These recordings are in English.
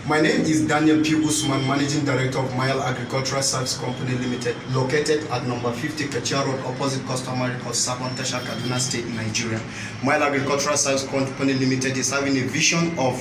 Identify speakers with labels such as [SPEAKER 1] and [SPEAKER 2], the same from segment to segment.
[SPEAKER 1] My name is Daniel P. Usman, Managing Director of Mile Agricultural Service Company Limited, located at number 50 Kachia Road, opposite Customary Court, Sabon Tasha, Kaduna State, Nigeria. Mile Agricultural Service Company Limited is having a vision of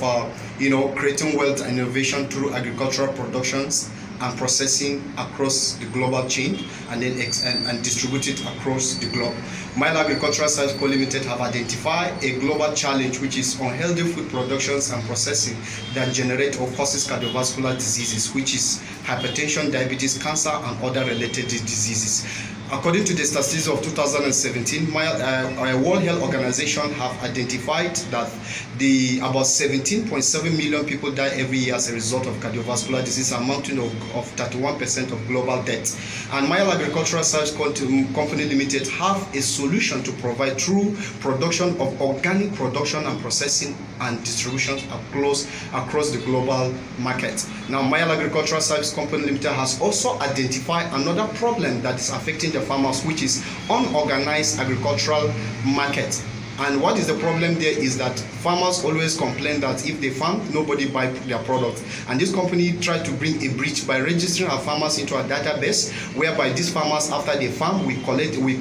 [SPEAKER 1] creating wealth and innovation through agricultural productions and processing across the global chain, and then and distribute it across the globe. Mile Agricultural Service Co. Limited have identified a global challenge, which is unhealthy food productions and processing that generate or causes cardiovascular diseases, which is hypertension, diabetes, cancer, and other related diseases. According to the statistics of 2017, World Health Organization have identified that about 17.7 million people die every year as a result of cardiovascular disease, amounting of 31% of global death. And Mile Agricultural Service Company Limited have a solution to provide true production of organic production and processing and distribution across the global market. Now, Mile Agricultural Service Company Limited has also identified another problem that is affecting the farmers, which is unorganized agricultural market. And what is the problem there is that farmers always complain that if they farm, nobody buy their product. And this company tried to bring a breach by registering our farmers into a database, whereby these farmers, after they farm, we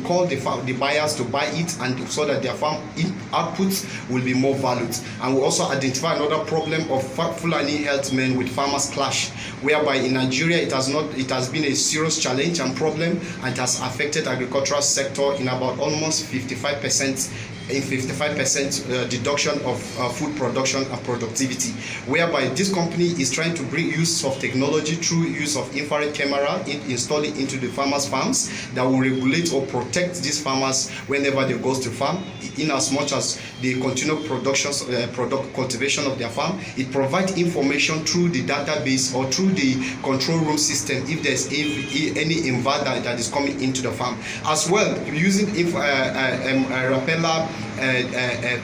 [SPEAKER 1] call the buyers to buy it, and so that their farm outputs will be more valued. And we also identify another problem of Fulani herdsmen with farmers clash, whereby in Nigeria it has been a serious challenge and problem, and it has affected agricultural sector in about almost 55%. A 55% deduction of food production and productivity, whereby this company is trying to bring use of technology through use of infrared camera installing into the farmers' farms that will regulate or protect these farmers whenever they go to farm, in as much as they continue cultivation of their farm. It provides information through the database or through the control room system if there's any invader that is coming into the farm. As well, using repeller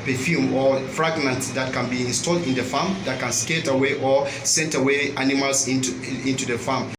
[SPEAKER 1] perfume or fragrance that can be installed in the farm that can scare away or send away animals into the farm.